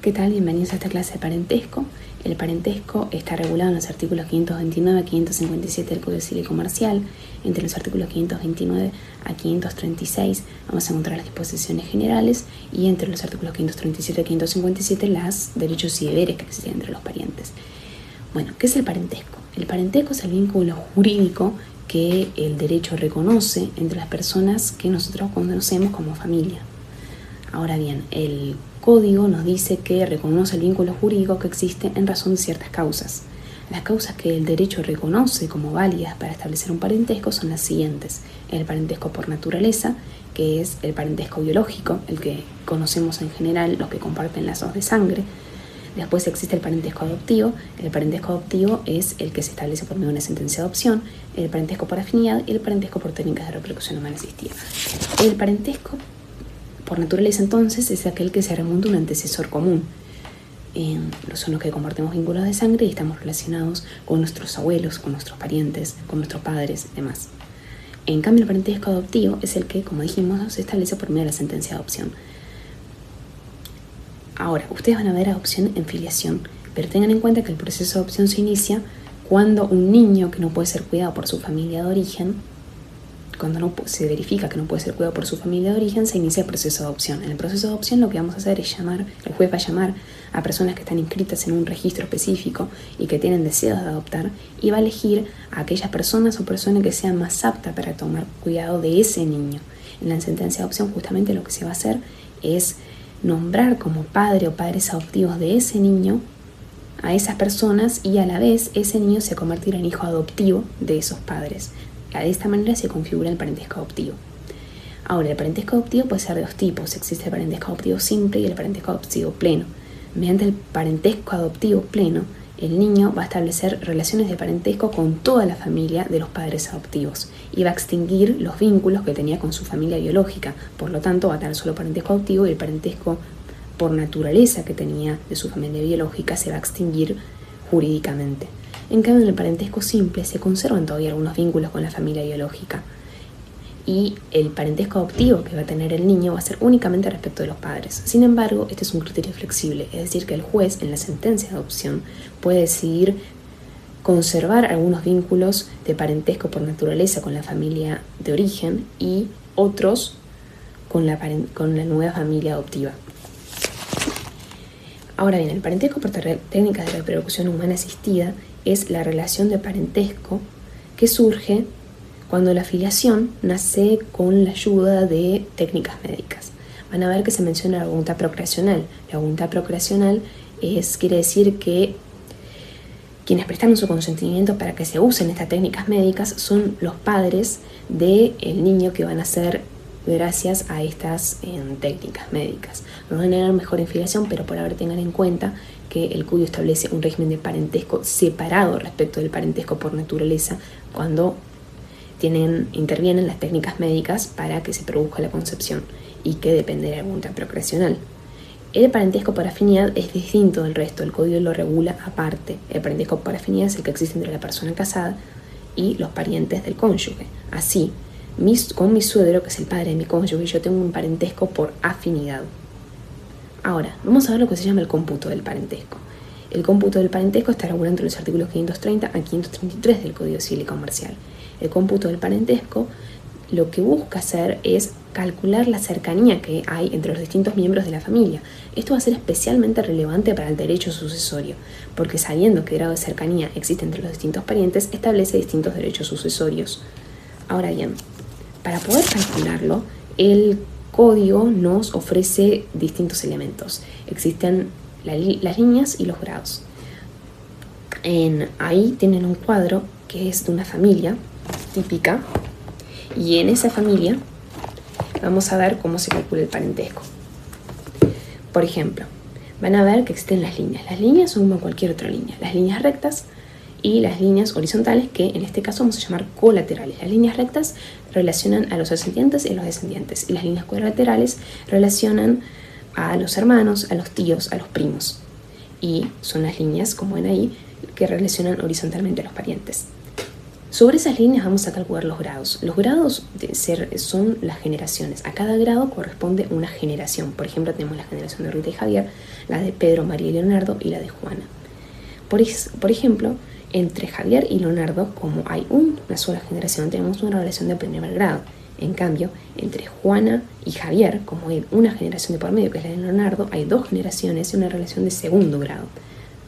¿Qué tal? Bienvenidos a esta clase de parentesco. El parentesco está regulado en los artículos 529 a 557 del Código Civil y Comercial. Entre los artículos 529 a 536 vamos a encontrar las disposiciones generales y entre los artículos 537 a 557 los derechos y deberes que existen entre los parientes. Bueno, ¿qué es el parentesco? El parentesco es el vínculo jurídico que el derecho reconoce entre las personas que nosotros conocemos como familia. Ahora bien, el Código nos dice que reconoce el vínculo jurídico que existe en razón de ciertas causas. Las causas que el derecho reconoce como válidas para establecer un parentesco son las siguientes: el parentesco por naturaleza, que es el parentesco biológico, el que conocemos en general los que comparten lazos de sangre. Después existe el parentesco adoptivo. El parentesco adoptivo es el que se establece por medio de una sentencia de adopción, el parentesco por afinidad y el parentesco por técnicas de reproducción humana asistida. El parentesco por naturaleza, entonces, es aquel que se remonta a un antecesor común. Son los que compartimos vínculos de sangre y estamos relacionados con nuestros abuelos, con nuestros parientes, con nuestros padres y demás. En cambio, el parentesco adoptivo es el que, como dijimos, se establece por medio de la sentencia de adopción. Ahora, ustedes van a ver adopción en filiación, pero tengan en cuenta que el proceso de adopción se inicia cuando un niño que no puede ser cuidado por su familia de origen, cuando no se verifica que no puede ser cuidado por su familia de origen, se inicia el proceso de adopción. En el proceso de adopción lo que vamos a hacer es el juez va a llamar a personas que están inscritas en un registro específico y que tienen deseos de adoptar y va a elegir a aquellas personas o personas que sean más aptas para tomar cuidado de ese niño. En la sentencia de adopción justamente lo que se va a hacer es nombrar como padre o padres adoptivos de ese niño a esas personas y a la vez ese niño se convertirá en hijo adoptivo de esos padres. De esta manera se configura el parentesco adoptivo. Ahora, el parentesco adoptivo puede ser de dos tipos. Existe el parentesco adoptivo simple y el parentesco adoptivo pleno. Mediante el parentesco adoptivo pleno, el niño va a establecer relaciones de parentesco con toda la familia de los padres adoptivos y va a extinguir los vínculos que tenía con su familia biológica. Por lo tanto, va a tener solo parentesco adoptivo y el parentesco por naturaleza que tenía de su familia biológica se va a extinguir jurídicamente. En cambio, en el parentesco simple se conservan todavía algunos vínculos con la familia biológica y el parentesco adoptivo que va a tener el niño va a ser únicamente respecto de los padres. Sin embargo, este es un criterio flexible, es decir, que el juez en la sentencia de adopción puede decidir conservar algunos vínculos de parentesco por naturaleza con la familia de origen y otros con la nueva familia adoptiva. Ahora bien, el parentesco por técnicas de reproducción humana asistida es la relación de parentesco que surge cuando la filiación nace con la ayuda de técnicas médicas. Van a ver que se menciona la voluntad procreacional. La voluntad procreacional quiere decir que quienes prestaron su consentimiento para que se usen estas técnicas médicas son los padres del niño que van a nacer gracias a estas técnicas médicas. No van a tener mejor filiación, pero por ahora tengan en cuenta que el Código establece un régimen de parentesco separado respecto del parentesco por naturaleza cuando intervienen las técnicas médicas para que se produzca la concepción y que depende de la voluntad procreacional. El parentesco por afinidad es distinto del resto, el Código lo regula aparte. El parentesco por afinidad es el que existe entre la persona casada y los parientes del cónyuge. Así, con mi suegro, que es el padre de mi cónyuge, yo tengo un parentesco por afinidad. Ahora, vamos a ver lo que se llama el cómputo del parentesco. El cómputo del parentesco está regulado entre los artículos 530 a 533 del Código Civil y Comercial. El cómputo del parentesco lo que busca hacer es calcular la cercanía que hay entre los distintos miembros de la familia. Esto va a ser especialmente relevante para el derecho sucesorio, porque sabiendo qué grado de cercanía existe entre los distintos parientes, establece distintos derechos sucesorios. Ahora bien, para poder calcularlo, el Código nos ofrece distintos elementos. Existen las líneas y los grados. Ahí tienen un cuadro que es de una familia típica y en esa familia vamos a ver cómo se calcula el parentesco. Por ejemplo, van a ver que existen las líneas. Las líneas son como cualquier otra línea. Las líneas rectas y las líneas horizontales, que en este caso vamos a llamar colaterales. Las líneas rectas relacionan a los ascendientes y a los descendientes, y las líneas colaterales relacionan a los hermanos, a los tíos, a los primos. Y son las líneas, como ven ahí, que relacionan horizontalmente a los parientes. Sobre esas líneas vamos a calcular los grados. Los grados son las generaciones. A cada grado corresponde una generación. Por ejemplo, tenemos la generación de Rita y Javier, la de Pedro, María y Leonardo y la de Juana. Por ejemplo, entre Javier y Leonardo, como hay una sola generación, tenemos una relación de primer grado. En cambio, entre Juana y Javier, como hay una generación de por medio, que es la de Leonardo, hay 2 generaciones y una relación de segundo grado.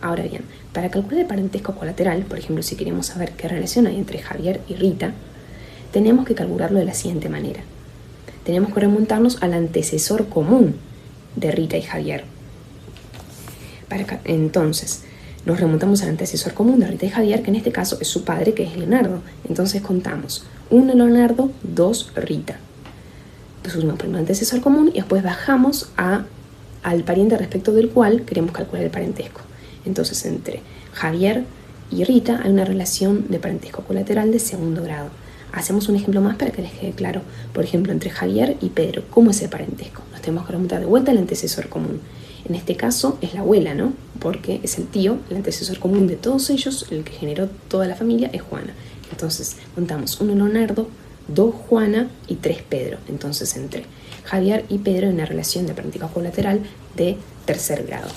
Ahora bien, para calcular el parentesco colateral, por ejemplo, si queremos saber qué relación hay entre Javier y Rita, tenemos que calcularlo de la siguiente manera. Tenemos que remontarnos al antecesor común de Rita y Javier. Entonces, nos remontamos al antecesor común de Rita y Javier, que en este caso es su padre, que es Leonardo. Entonces contamos 1 Leonardo, 2 Rita. Pusimos primero antecesor común y después bajamos al pariente respecto del cual queremos calcular el parentesco. Entonces, entre Javier y Rita hay una relación de parentesco colateral de segundo grado. Hacemos un ejemplo más para que les quede claro. Por ejemplo, entre Javier y Pedro, ¿cómo es el parentesco? Nos tenemos que remontar de vuelta al antecesor común. En este caso es la abuela, ¿no? Porque es el tío, el antecesor común de todos ellos, el que generó toda la familia es Juana. Entonces, contamos 1 Leonardo, 2 Juana y 3 Pedro. Entonces, entre Javier y Pedro hay una relación de parentesco colateral de tercer grado.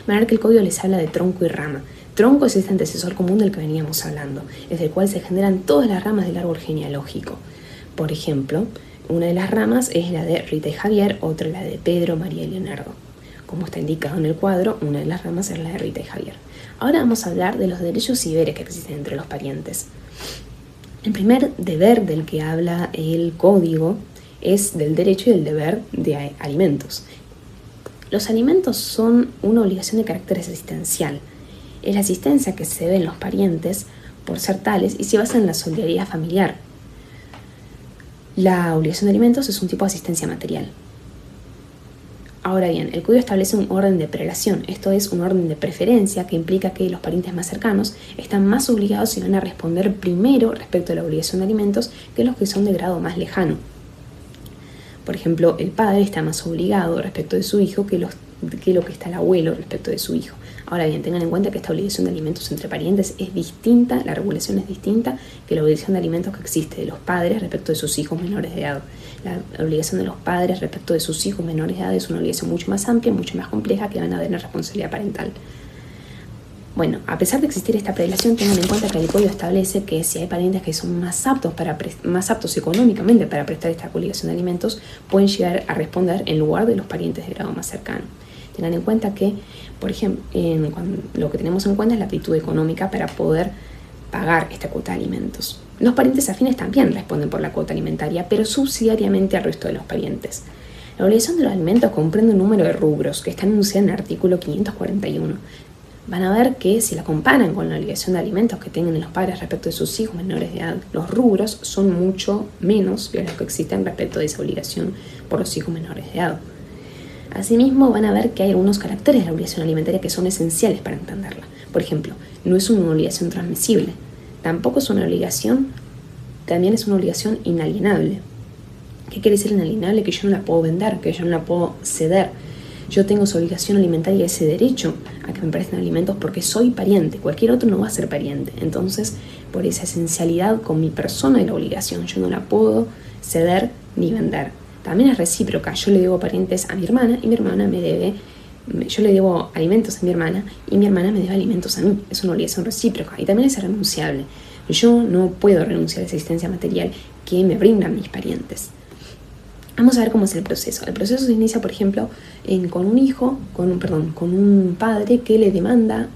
Van a ver que el código les habla de tronco y rama. Tronco es este antecesor común del que veníamos hablando, desde el cual se generan todas las ramas del árbol genealógico. Por ejemplo, una de las ramas es la de Rita y Javier, otra la de Pedro, María y Leonardo. Como está indicado en el cuadro, una de las ramas es la de Rita y Javier. Ahora vamos a hablar de los derechos y deberes que existen entre los parientes. El primer deber del que habla el código es del derecho y del deber de alimentos. Los alimentos son una obligación de carácter existencial. Es la asistencia que se debe en los parientes por ser tales y se basa en la solidaridad familiar. La obligación de alimentos es un tipo de asistencia material. Ahora bien, el código establece un orden de prelación, esto es un orden de preferencia que implica que los parientes más cercanos están más obligados y van a responder primero respecto a la obligación de alimentos que los que son de grado más lejano. Por ejemplo, el padre está más obligado respecto de su hijo que lo que está el abuelo respecto de su hijo. Ahora bien, tengan en cuenta que esta obligación de alimentos entre parientes es distinta, la regulación es distinta que la obligación de alimentos que existe de los padres respecto de sus hijos menores de edad. La obligación de los padres respecto de sus hijos menores de edad es una obligación mucho más amplia, mucho más compleja, que van a tener responsabilidad parental. Bueno, a pesar de existir esta prelación, tengan en cuenta que el código establece que si hay parientes que son más aptos económicamente para prestar esta obligación de alimentos, pueden llegar a responder en lugar de los parientes de grado más cercano. Tengan en cuenta que, por ejemplo, lo que tenemos en cuenta es la aptitud económica para poder pagar esta cuota de alimentos. Los parientes afines también responden por la cuota alimentaria, pero subsidiariamente al resto de los parientes. La obligación de los alimentos comprende un número de rubros que están enunciados en el artículo 541. Van a ver que si la comparan con la obligación de alimentos que tengan los padres respecto de sus hijos menores de edad, los rubros son mucho menos que los que existen respecto de esa obligación por los hijos menores de edad. Asimismo, van a ver que hay algunos caracteres de la obligación alimentaria que son esenciales para entenderla. Por ejemplo, no es una obligación transmisible, tampoco es una obligación, también es una obligación inalienable. ¿Qué quiere decir inalienable? Que yo no la puedo vender, que yo no la puedo ceder. Yo tengo esa obligación alimentaria, ese derecho a que me presten alimentos porque soy pariente. Cualquier otro no va a ser pariente. Entonces, por esa esencialidad con mi persona y la obligación, yo no la puedo ceder ni vender. También es recíproca. Yo le debo parientes a mi hermana y mi hermana me debe. Yo le debo alimentos a mi hermana y mi hermana me debe alimentos a mí. Es una obligación recíproca y también es irrenunciable. Yo no puedo renunciar a esa existencia material que me brindan mis parientes. Vamos a ver cómo es el proceso. El proceso se inicia, por ejemplo, con un padre que le demanda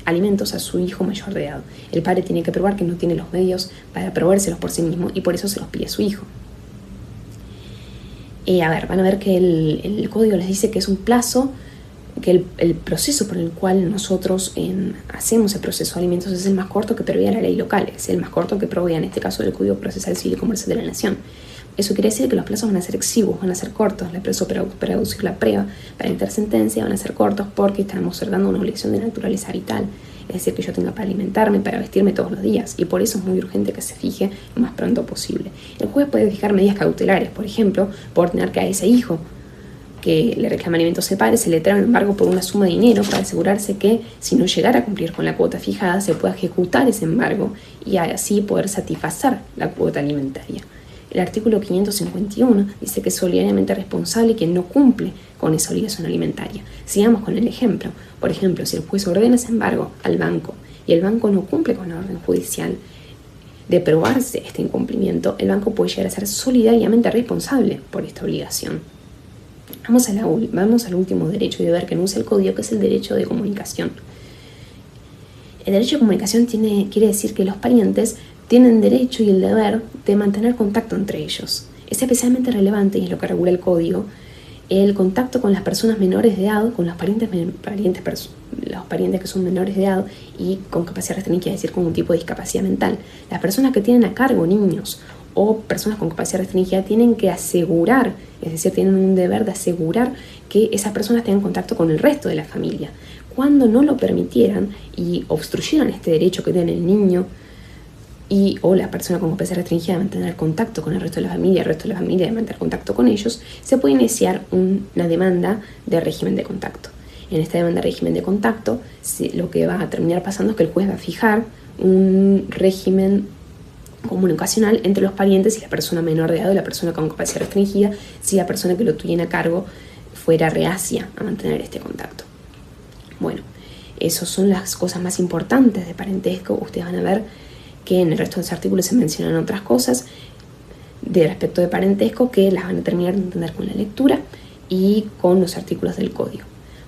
alimentos a su hijo mayor de edad. El padre tiene que probar que no tiene los medios para probárselos por sí mismo y por eso se los pide a su hijo. Van a ver que el código les dice que es un plazo, que el proceso por el cual nosotros hacemos el proceso de alimentos es el más corto que prevé la ley local, es el más corto que provee en este caso el Código Procesal Civil y Comercial de la Nación. Eso quiere decir que los plazos van a ser exiguos, van a ser cortos. El plazo para producir la prueba, para dictar sentencia, van a ser cortos porque estamos dando una obligación de naturaleza vital. Es decir, que yo tenga para alimentarme, para vestirme todos los días. Y por eso es muy urgente que se fije lo más pronto posible. El juez puede fijar medidas cautelares, por ejemplo, por ordenar que a ese hijo que le reclama alimentos de padres, se le trae un embargo por una suma de dinero para asegurarse que, si no llegara a cumplir con la cuota fijada, se pueda ejecutar ese embargo y así poder satisfacer la cuota alimentaria. El artículo 551 dice que es solidariamente responsable quien no cumple con esa obligación alimentaria. Sigamos con el ejemplo. Por ejemplo, si el juez ordena ese embargo al banco y el banco no cumple con la orden judicial, de probarse este incumplimiento, el banco puede llegar a ser solidariamente responsable por esta obligación. Vamos al último derecho y deber que enuncia el Código, que es el derecho de comunicación. El derecho de comunicación quiere decir que los parientes tienen derecho y el deber de mantener contacto entre ellos. Es especialmente relevante, y es lo que regula el Código, el contacto con las personas menores de edad, con los parientes que son menores de edad y con capacidad restringida, es decir, con un tipo de discapacidad mental. Las personas que tienen a cargo niños o personas con capacidad restringida tienen que asegurar, es decir, tienen un deber de asegurar que esas personas tengan contacto con el resto de la familia. Cuando no lo permitieran y obstruyeran este derecho que tiene el niño o la persona con capacidad restringida de mantener contacto con el resto de la familia, el resto de la familia de mantener contacto con ellos, se puede iniciar una demanda de régimen de contacto. En esta demanda de régimen de contacto, lo que va a terminar pasando es que el juez va a fijar un régimen comunicacional entre los parientes y la persona menor de edad o la persona con capacidad restringida, si la persona que lo tuviera a cargo fuera reacia a mantener este contacto. Bueno, esas son las cosas más importantes de parentesco. Ustedes van a ver que en el resto de los artículos se mencionan otras cosas de respecto de parentesco que las van a terminar de entender con la lectura y con los artículos del Código.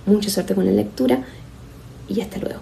Mucha suerte con la lectura y hasta luego.